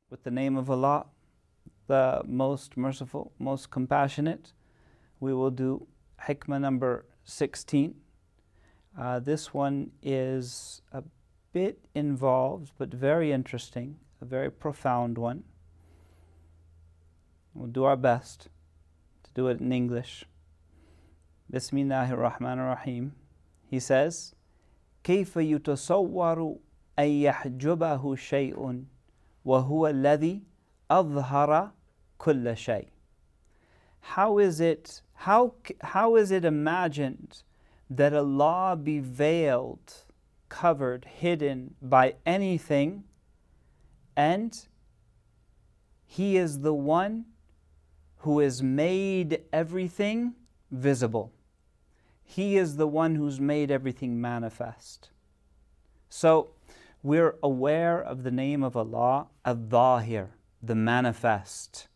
With the name of Allah, the most merciful, most compassionate, we will do ḥikam number 16. This one is a bit involved, but very interesting, a very profound one. We'll do our best to do it in English. Bismillahir Rahmanir Rahim. He says, كيف يتصور أن يحجبه شيء وهو الذي أظهر كل شيء. How is it imagined that Allah be veiled, covered, hidden by anything, and He is the one who has made everything visible. He is the one who's made everything manifest. So we're aware of the name of Allah, al-Zahir, the manifest,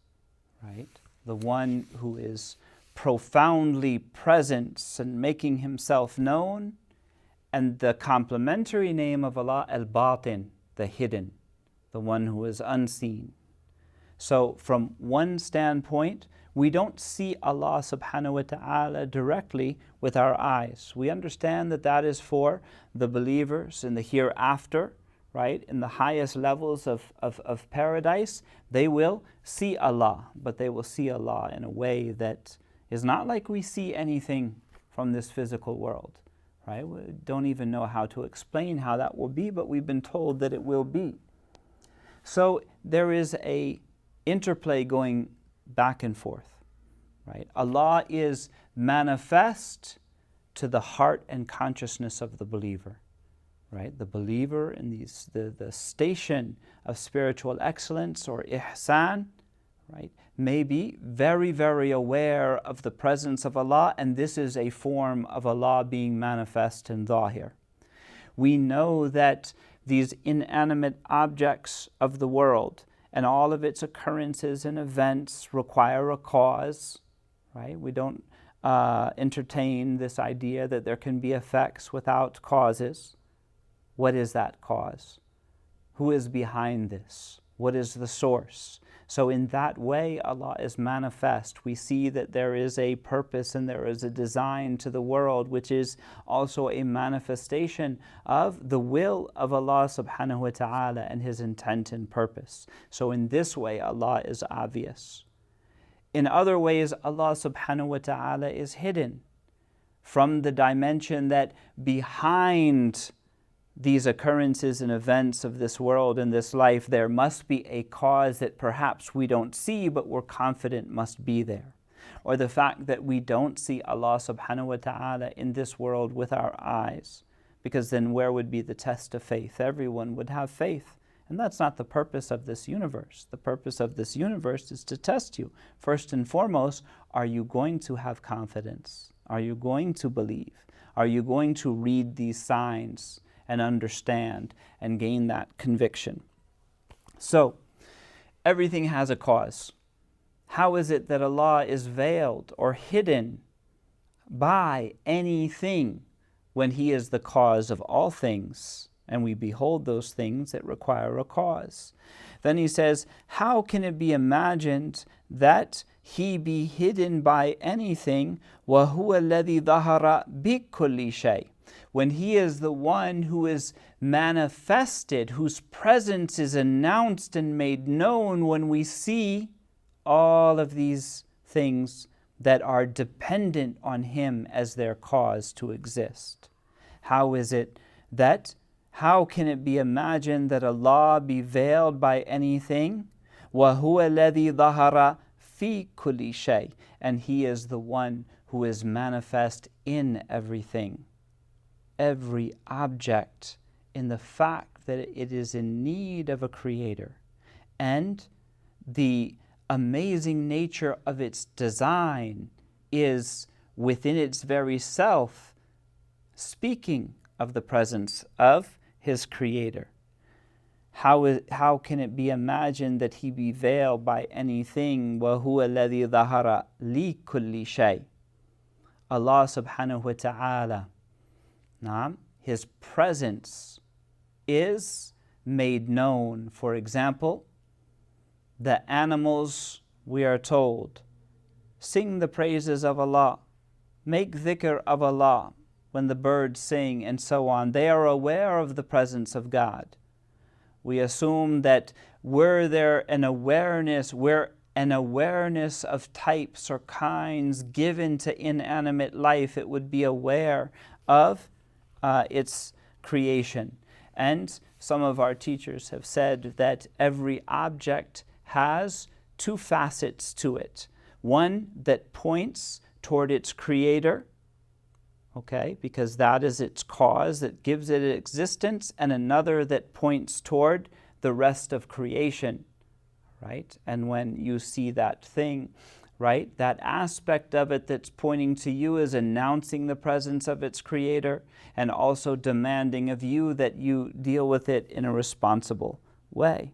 right? The one who is profoundly present and making Himself known, and the complementary name of Allah, al-Batin, the hidden, the one who is unseen. So from one standpoint, we don't see Allah subhanahu wa ta'ala directly with our eyes. We understand that that is for the believers in the hereafter, right? In the highest levels of paradise, they will see Allah, but they will see Allah in a way that is not like we see anything from this physical world, right? We don't even know how to explain how that will be, but we've been told that it will be. So there is a interplay going back and forth, right? Allah is manifest to the heart and consciousness of the believer, right? The believer in the station of spiritual excellence or ihsan, right, may be very, very aware of the presence of Allah, and this is a form of Allah being manifest in Zahir. We know that these inanimate objects of the world and all of its occurrences and events require a cause, right? We don't entertain this idea that there can be effects without causes. What is that cause? Who is behind this? What is the source? So in that way, Allah is manifest. We see that there is a purpose and there is a design to the world, which is also a manifestation of the will of Allah subhanahu wa ta'ala and His intent and purpose. So in this way, Allah is obvious. In other ways, Allah subhanahu wa ta'ala is hidden from the dimension that behind these occurrences and events of this world and this life, there must be a cause that perhaps we don't see, but we're confident must be there. Or the fact that we don't see Allah subhanahu wa ta'ala in this world with our eyes, because then where would be the test of faith? Everyone would have faith. And that's not the purpose of this universe. The purpose of this universe is to test you. First and foremost, are you going to have confidence? Are you going to believe? Are you going to read these signs and understand and gain that conviction? So, everything has a cause. How is it that Allah is veiled or hidden by anything when He is the cause of all things, and we behold those things that require a cause? Then he says, how can it be imagined that He be hidden by anything, وَهُوَ الَّذِي ظَهَرَ بِكُلِّ شَيْءٍ, when He is the one who is manifested, whose presence is announced and made known when we see all of these things that are dependent on Him as their cause to exist. How can it be imagined that Allah be veiled by anything? وَهُوَ الَّذِي ظَهَرَ فِي كُلِّ شَيْءٍ, and He is the one who is manifest in everything. Every object, in the fact that it is in need of a creator, and the amazing nature of its design is within its very self speaking of the presence of His creator. How can it be imagined that He be veiled by anything? وَهُوَ الَّذِي ظَهَرَ لِكُلِّ شَيْءٍ. Allah subhanahu wa ta'ala, His presence is made known. For example, The animals, we are told, sing the praises of Allah, make dhikr of Allah when the birds sing and so on. They are aware of the presence of God. We assume that were there an awareness, of types or kinds given to inanimate life, it would be aware of its creation. And some of our teachers have said that every object has two facets to it. One that points toward its creator, okay, because that is its cause that gives it existence, and another that points toward the rest of creation, right? And when you see that thing, right, that aspect of it that's pointing to you is announcing the presence of its creator and also demanding of you that you deal with it in a responsible way.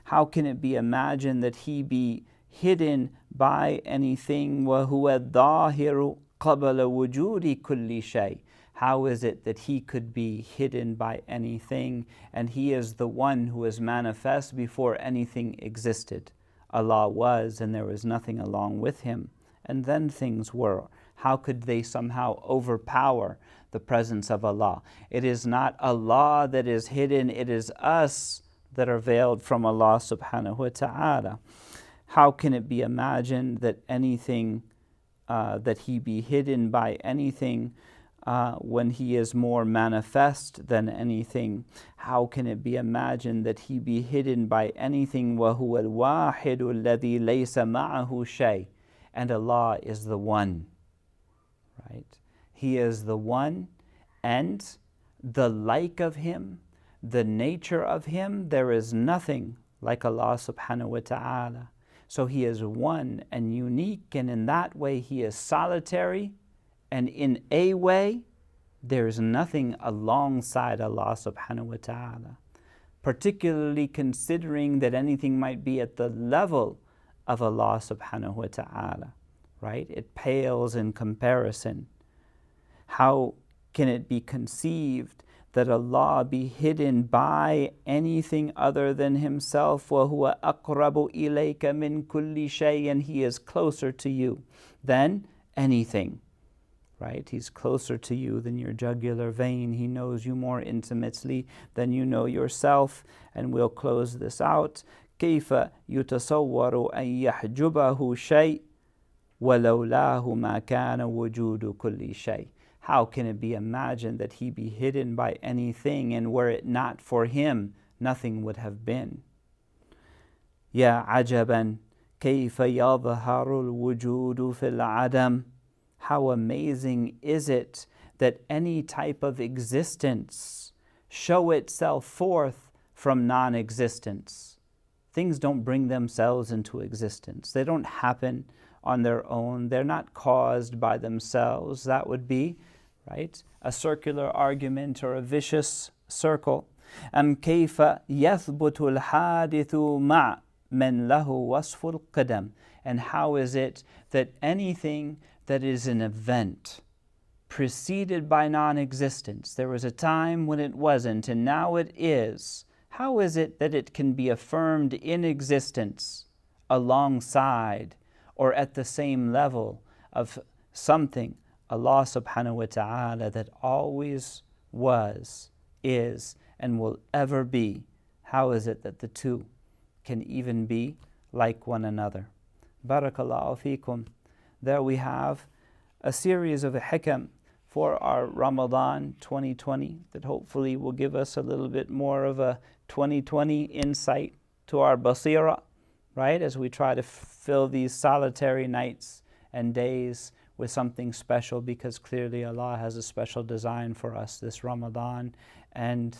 How can it be imagined that he be hidden by anything? وَهُوَ الظَّاهِرُ قَبَلَ وُجُودِ كُلِّ شَيْءٍ. How is it that he could be hidden by anything, and he is the one who is manifest before anything existed? Allah was, and there was nothing along with him, and then things were. How could they somehow overpower the presence of Allah? It is not Allah that is hidden, it is us that are veiled from Allah subhanahu wa ta'ala. How can it be imagined that anything, that he be hidden by anything when he is more manifest than anything? How can it be imagined that he be hidden by anything? وَهُوَ الْوَاحِدُ الَّذِي لَيْسَ مَعَهُ شَيْءٍ. And Allah is the one, right? He is the one, and the like of him, the nature of him, there is nothing like Allah subhanahu wa ta'ala. So he is one and unique, and in that way he is solitary, and in a way there is nothing alongside Allah subhanahu wa ta'ala, particularly considering that anything might be at the level of Allah subhanahu wa ta'ala, right? It pales in comparison. How can it be conceived that Allah be hidden by anything other than himself? وَهُوَ أَقْرَبُ إِلَيْكَ مِنْ كُلِّ شَيْءٍ. And he is closer to you than anything, right? He's closer to you than your jugular vein. He knows you more intimately than you know yourself. And we'll close this out. كيف يتصور أن يحجبه شيء ولولاه ما كان وجود كل شيء. How can it be imagined that he be hidden by anything, and were it not for him, nothing would have been? يا عجبا كيف يظهر الوجود في العدم. How amazing is it that any type of existence show itself forth from non-existence. Things don't bring themselves into existence. They don't happen on their own. They're not caused by themselves. That would be, right, a circular argument or a vicious circle. أم كيف يثبت الحادث مع من له وصف القدم. And how is it that anything that is an event preceded by non-existence, there was a time when it wasn't and now it is, how is it that it can be affirmed in existence alongside or at the same level of something, Allah subhanahu wa ta'ala, that always was, is, and will ever be? How is it that the two can even be like one another? Barakallahu feekum. There we have a series of ḥikam for our Ramadan 2020 that hopefully will give us a little bit more of a 2020 insight to our basira, right? As we try to fill these solitary nights and days with something special, because clearly Allah has a special design for us this Ramadan, and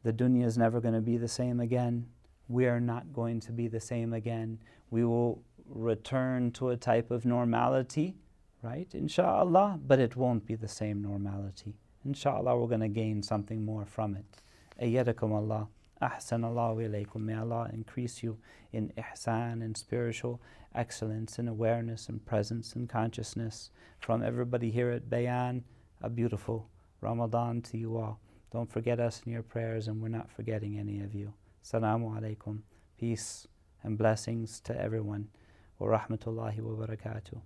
the dunya is never going to be the same again. We are not going to be the same again. We will return to a type of normality, right? Insha'Allah, but it won't be the same normality. Insha'Allah, we're going to gain something more from it. Ayyadakum Allah. Ahsan Allahu ilaykum. May Allah increase you in ihsan and spiritual excellence and awareness and presence and consciousness. From everybody here at Bayan, a beautiful Ramadan to you all. Don't forget us in your prayers, and we're not forgetting any of you. Assalamu alaikum. Peace and blessings to everyone. Wa rahmatullahi wa barakatuh.